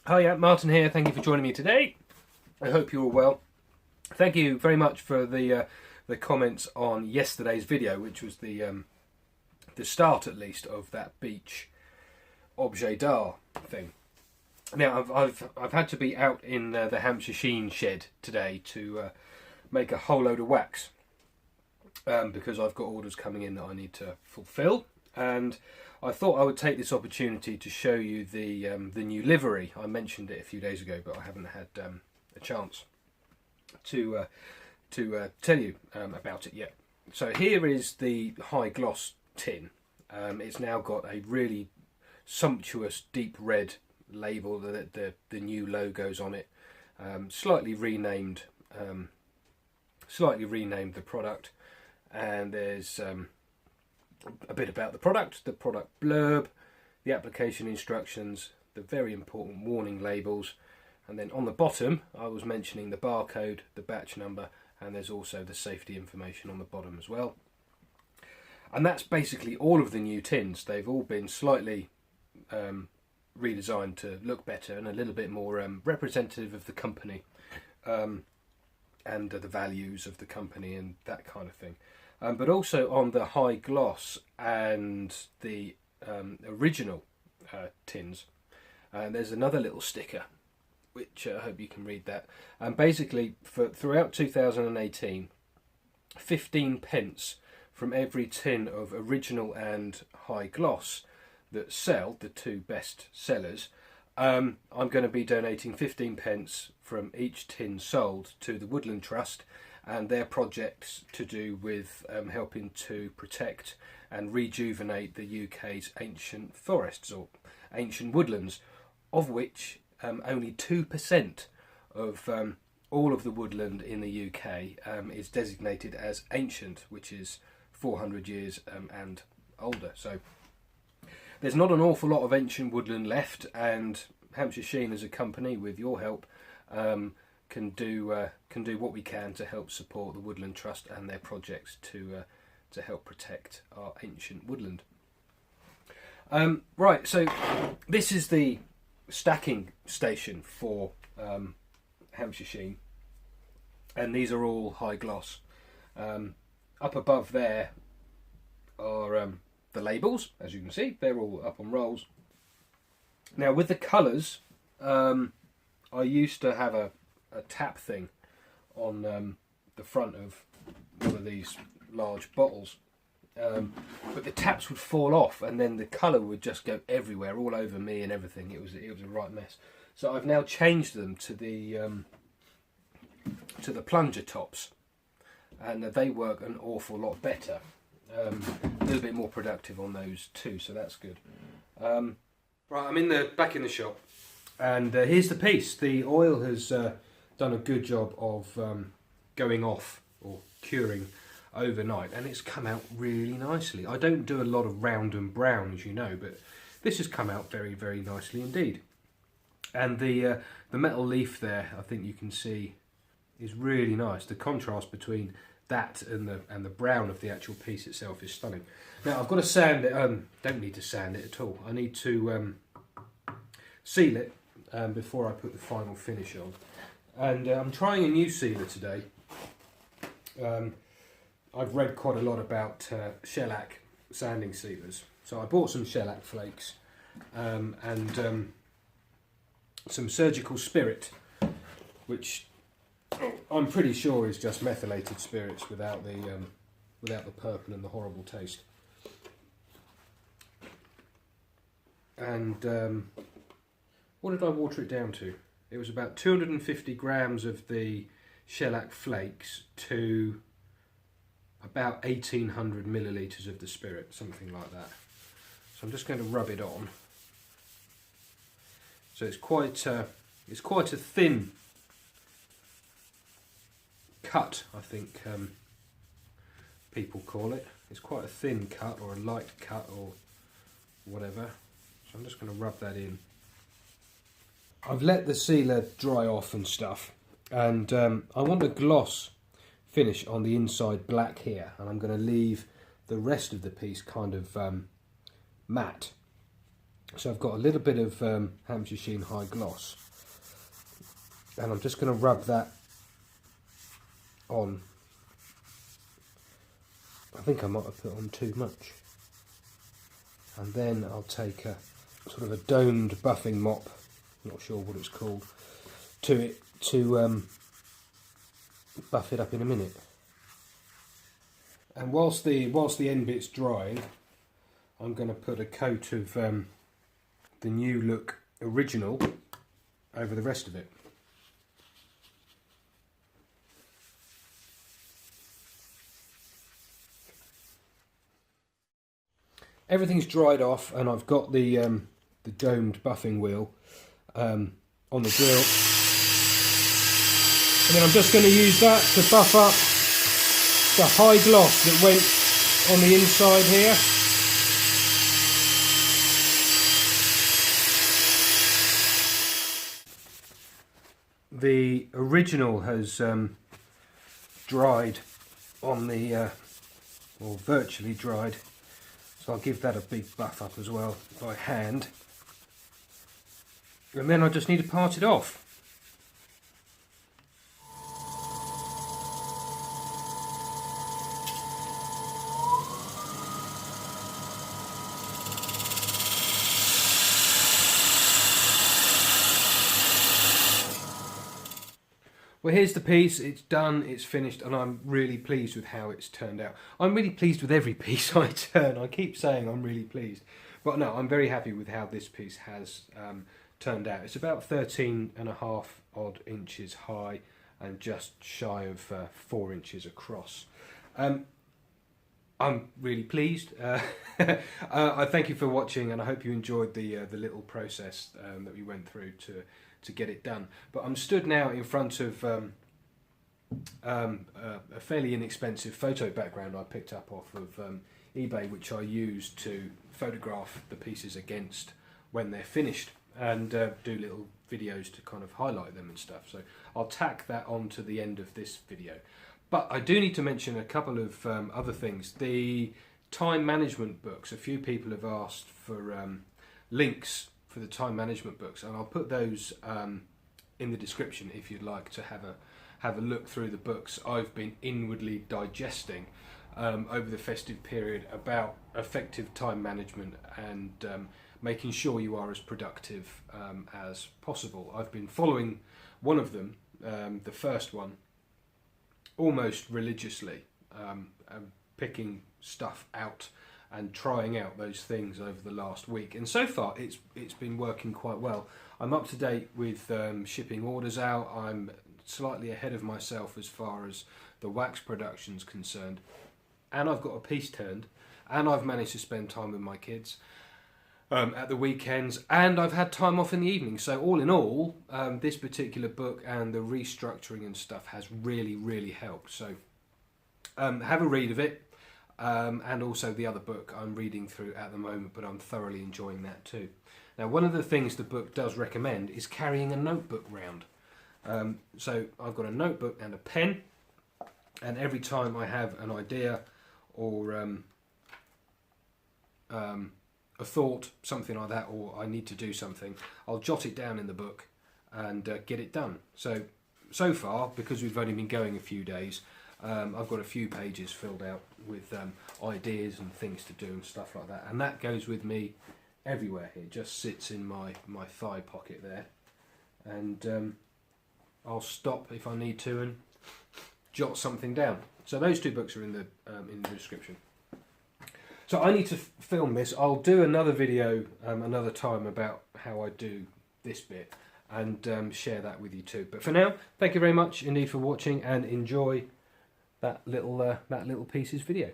Hi, yeah, Martin here. Thank you for joining me today. I hope you're all well. Thank you very much for the comments on yesterday's video, which was the start, at least, of that Beech objet d'art thing. Now, I've had to be out in the Hampshire Sheen shed today to make a whole load of wax because I've got orders coming in that I need to fulfil, and I thought I would take this opportunity to show you the new livery. I mentioned it a few days ago, but I haven't had a chance to tell you about it yet. So here is the high gloss tin. It's now got a really sumptuous deep red label. The new logos on it, slightly renamed the product, and there's a bit about the product blurb, the application instructions, the very important warning labels, and then on the bottom I was mentioning the barcode, the batch number, and there's also the safety information on the bottom as well. And that's basically all of the new tins. They've all been slightly redesigned to look better and a little bit more representative of the company and the values of the company and that kind of thing. But also on the high gloss and the original tins, there's another little sticker, which I hope you can read that. And basically, throughout 2018, 15 pence from every tin of original and high gloss that sell, the two best sellers, I'm going to be donating 15 pence from each tin sold to the Woodland Trust and their projects to do with helping to protect and rejuvenate the UK's ancient forests or ancient woodlands, of which only 2% of all of the woodland in the UK is designated as ancient, which is 400 years and older. So there's not an awful lot of ancient woodland left, and Hampshire Sheen as a company, with your help, can do what we can to help support the Woodland Trust and their projects to help protect our ancient woodland. Right, so this is the stacking station for Hampshire Sheen, and these are all high gloss. Up above there are the labels, as you can see. They're all up on rolls. Now with the colours, I used to have a tap thing on the front of one of these large bottles, but the taps would fall off and then the colour would just go everywhere, all over me and everything. It was a right mess. So I've now changed them to the plunger tops, and they work an awful lot better. A little bit more productive on those too, so that's good. Right, I'm back in the shop, and here's the piece. The oil has done a good job of going off or curing overnight, and it's come out really nicely. I don't do a lot of round and brown, as you know, but this has come out very, very nicely indeed. And the metal leaf there, I think you can see, is really nice. The contrast between that and the brown of the actual piece itself is stunning. Now I've got to sand it. Don't need to sand it at all. I need to seal it before I put the final finish on. And I'm trying a new sealer today. I've read quite a lot about shellac sanding sealers, so I bought some shellac flakes and some surgical spirit, which I'm pretty sure is just methylated spirits without the purple and the horrible taste. And what did I water it down to? It was about 250 grams of the shellac flakes to about 1800 millilitres of the spirit, something like that. So I'm just going to rub it on. So it's quite a thin cut, I think people call it. It's quite a thin cut or a light cut or whatever. So I'm just going to rub that in. I've let the sealer dry off and stuff, and I want a gloss finish on the inside black here, and I'm going to leave the rest of the piece kind of matte. So I've got a little bit of Hampshire Sheen High Gloss, and I'm just going to rub that on. I think I might have put on too much. And then I'll take a sort of a domed buffing mop, not sure what it's called, to it to buff it up in a minute. And whilst the end bit's drying, I'm going to put a coat of the New Look Original over the rest of it. Everything's dried off, and I've got the domed buffing wheel on the drill, and then I'm just going to use that to buff up the high gloss that went on the inside here. The original has dried on the, or virtually dried, so I'll give that a big buff up as well by hand. And then I just need to part it off. Well, here's the piece. It's done, it's finished, and I'm really pleased with how it's turned out. I'm really pleased with every piece I turn. I keep saying I'm really pleased, but no, I'm very happy with how this piece has turned out. It's about 13.5 odd inches high and just shy of 4 inches across. I'm really pleased. I thank you for watching, and I hope you enjoyed the little process that we went through to get it done. But I'm stood now in front of a fairly inexpensive photo background I picked up off of eBay, which I use to photograph the pieces against when they're finished, and do little videos to kind of highlight them and stuff. So I'll tack that on to the end of this video. But I do need to mention a couple of other things. The time management books, a few people have asked for links for the time management books, and I'll put those in the description if you'd like to have a look through the books I've been inwardly digesting over the festive period about effective time management and making sure you are as productive as possible. I've been following one of them, the first one, almost religiously, picking stuff out and trying out those things over the last week, and so far it's been working quite well. I'm up to date with shipping orders out. I'm slightly ahead of myself as far as the wax production's concerned, and I've got a piece turned, and I've managed to spend time with my kids at the weekends, and I've had time off in the evening. So all in all, this particular book and the restructuring and stuff has really helped. So have a read of it. And also the other book I'm reading through at the moment, but I'm thoroughly enjoying that too. Now, one of the things the book does recommend is carrying a notebook round. So I've got a notebook and a pen, and every time I have an idea or a thought, something like that, or I need to do something, I'll jot it down in the book and get it done. So far, because we've only been going a few days, I've got a few pages filled out with ideas and things to do and stuff like that, and that goes with me everywhere. It just sits in my thigh pocket there, and I'll stop if I need to and jot something down. So those two books are in the description. So I need to film this. I'll do another video another time about how I do this bit and share that with you too. But for now, thank you very much indeed for watching, and enjoy that little pieces video.